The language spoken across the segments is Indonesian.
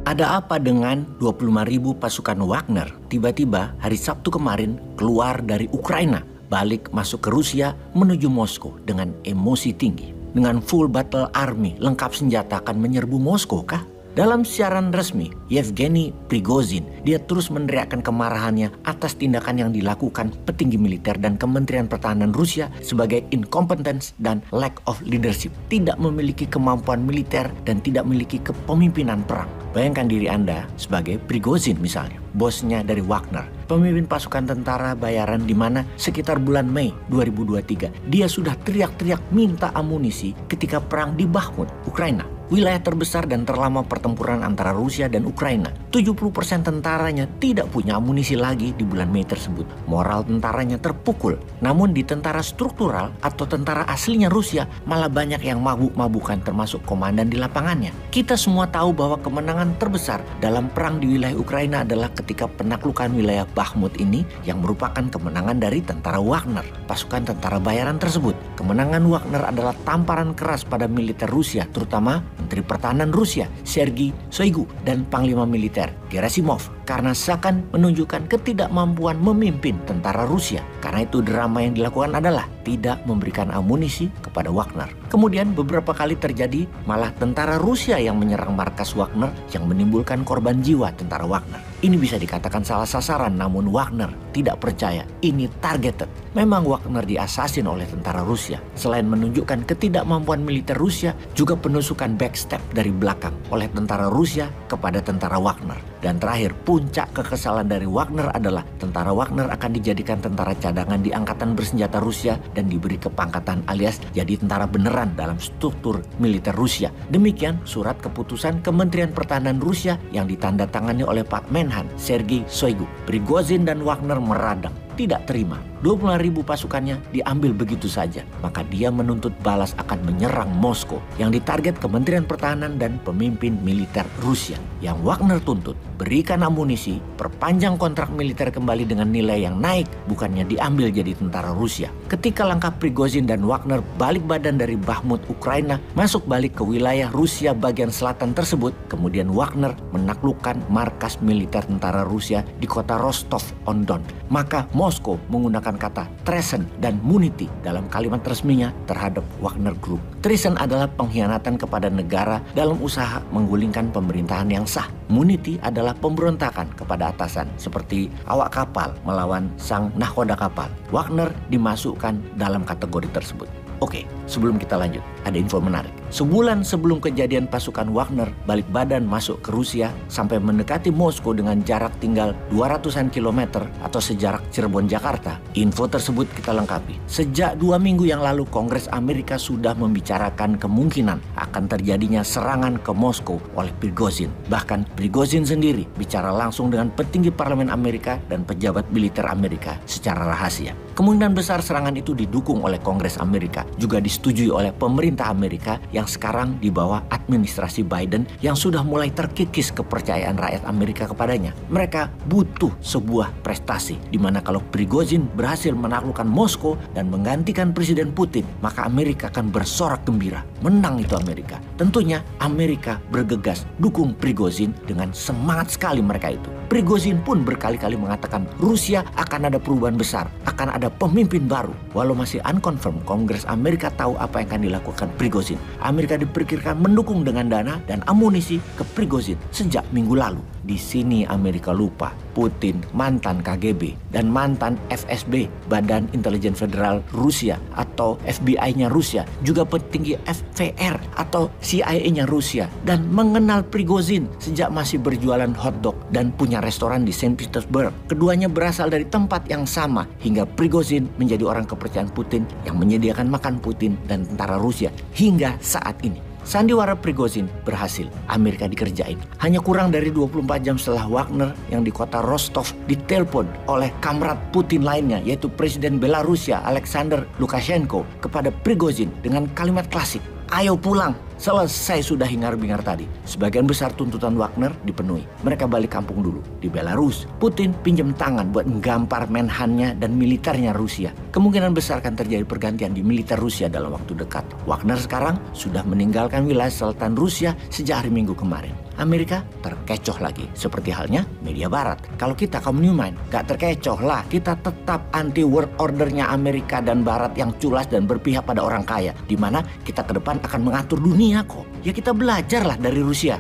Ada apa dengan 25.000 pasukan Wagner tiba-tiba hari Sabtu kemarin keluar dari Ukraina, balik masuk ke Rusia menuju Moskow dengan emosi tinggi. Dengan full battle army lengkap senjata akan menyerbu Moskow kah? Dalam siaran resmi, Yevgeny Prigozhin, dia terus meneriakkan kemarahannya atas tindakan yang dilakukan petinggi militer dan Kementerian Pertahanan Rusia sebagai incompetence dan lack of leadership. Tidak memiliki kemampuan militer dan tidak memiliki kepemimpinan perang. Bayangkan diri Anda sebagai Prigozhin misalnya, bosnya dari Wagner, pemimpin pasukan tentara bayaran di mana sekitar bulan Mei 2023 dia sudah teriak-teriak minta amunisi ketika perang di Bakhmut, Ukraina. Wilayah terbesar dan terlama pertempuran antara Rusia dan Ukraina. 70% tentaranya tidak punya amunisi lagi di bulan Mei tersebut. Moral tentaranya terpukul. Namun di tentara struktural atau tentara aslinya Rusia malah banyak yang mabuk-mabukan termasuk komandan di lapangannya. Kita semua tahu bahwa kemenangan terbesar dalam perang di wilayah Ukraina adalah ketika penaklukan wilayah Bakhmut ini yang merupakan kemenangan dari tentara Wagner, pasukan tentara bayaran tersebut. Kemenangan Wagner adalah tamparan keras pada militer Rusia, terutama Menteri Pertahanan Rusia Sergei Shoigu dan Panglima Militer Gerasimov karena seakan menunjukkan ketidakmampuan memimpin tentara Rusia. Karena itu drama yang dilakukan adalah tidak memberikan amunisi kepada Wagner. Kemudian beberapa kali terjadi malah tentara Rusia yang menyerang markas Wagner yang menimbulkan korban jiwa tentara Wagner. Ini bisa dikatakan salah sasaran, namun Wagner tidak percaya ini targeted. Memang Wagner diasasin oleh tentara Rusia. Selain menunjukkan ketidakmampuan militer Rusia, juga penusukan backstep dari belakang oleh tentara Rusia kepada tentara Wagner. Dan terakhir, puncak kekesalan dari Wagner adalah tentara Wagner akan dijadikan tentara cadangan di angkatan bersenjata Rusia dan diberi kepangkatan alias jadi tentara beneran dalam struktur militer Rusia. Demikian surat keputusan Kementerian Pertahanan Rusia yang ditandatangani oleh Pak Menhan Sergei Shoigu. Prigozhin dan Wagner meradang, tidak terima 25.000 pasukannya diambil begitu saja. Maka dia menuntut balas akan menyerang Moskow yang ditarget Kementerian Pertahanan dan pemimpin militer Rusia. Yang Wagner tuntut, berikan amunisi, perpanjang kontrak militer kembali dengan nilai yang naik, bukannya diambil jadi tentara Rusia. Ketika langkah Prigozhin dan Wagner balik badan dari Bakhmut, Ukraina, masuk balik ke wilayah Rusia bagian selatan tersebut, kemudian Wagner menaklukkan markas militer tentara Rusia di kota Rostov-on-Don. Maka Moskow menggunakan kata treason dan munity dalam kalimat resminya terhadap Wagner Group. Treason adalah pengkhianatan kepada negara dalam usaha menggulingkan pemerintahan yang sah. Munity adalah pemberontakan kepada atasan seperti awak kapal melawan sang nahkoda kapal. Wagner dimasukkan dalam kategori tersebut. Oke, sebelum kita lanjut, ada info menarik. Sebulan sebelum kejadian pasukan Wagner balik badan masuk ke Rusia sampai mendekati Moskow dengan jarak tinggal 200-an kilometer atau sejarak Cirebon Jakarta, info tersebut kita lengkapi. Sejak 2 minggu yang lalu, Kongres Amerika sudah membicarakan kemungkinan akan terjadinya serangan ke Moskow oleh Prigozhin. Bahkan Prigozhin sendiri bicara langsung dengan petinggi parlemen Amerika dan pejabat militer Amerika secara rahasia. Kemungkinan besar serangan itu didukung oleh Kongres Amerika, juga disetujui oleh pemerintah Amerika yang sekarang di bawah administrasi Biden yang sudah mulai terkikis kepercayaan rakyat Amerika kepadanya. Mereka butuh sebuah prestasi, di mana kalau Prigozhin berhasil menaklukkan Moskow dan menggantikan Presiden Putin, maka Amerika akan bersorak gembira. Menang itu Amerika. Tentunya Amerika bergegas dukung Prigozhin dengan semangat sekali mereka itu. Prigozhin pun berkali-kali mengatakan Rusia akan ada perubahan besar, akan ada pemimpin baru. Walau masih unconfirmed, Kongres Amerika tahu apa yang akan dilakukan Prigozhin. Amerika diperkirakan mendukung dengan dana dan amunisi ke Prigozhin sejak minggu lalu. Di sini Amerika lupa Putin mantan KGB dan mantan FSB, Badan Intelijen Federal Rusia atau FBI-nya Rusia, juga petinggi FVR atau CIA-nya Rusia, dan mengenal Prigozhin sejak masih berjualan hotdog dan punya restoran di Saint Petersburg. Keduanya berasal dari tempat yang sama hingga Prigozhin menjadi orang kepercayaan Putin yang menyediakan makan Putin dan tentara Rusia hingga saat ini. Sandiwara Prigozhin berhasil, Amerika dikerjain. Hanya kurang dari 24 jam setelah Wagner yang di kota Rostov ditelepon oleh kamrat Putin lainnya, yaitu Presiden Belarusia Alexander Lukashenko kepada Prigozhin dengan kalimat klasik, "Ayo pulang, selesai sudah hingar-bingar tadi." Sebagian besar tuntutan Wagner dipenuhi. Mereka balik kampung dulu. Di Belarus, Putin pinjam tangan buat menggampar menhannya dan militernya Rusia. Kemungkinan besar akan terjadi pergantian di militer Rusia dalam waktu dekat. Wagner sekarang sudah meninggalkan wilayah selatan Rusia sejak hari Minggu kemarin. Amerika terkecoh lagi. Seperti halnya media barat. Kalau kita kaum Newmind gak terkecoh lah. Kita tetap anti world ordernya Amerika dan barat yang culas dan berpihak pada orang kaya. Dimana kita ke depan akan mengatur dunia kok. Ya kita belajarlah dari Rusia.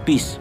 Peace.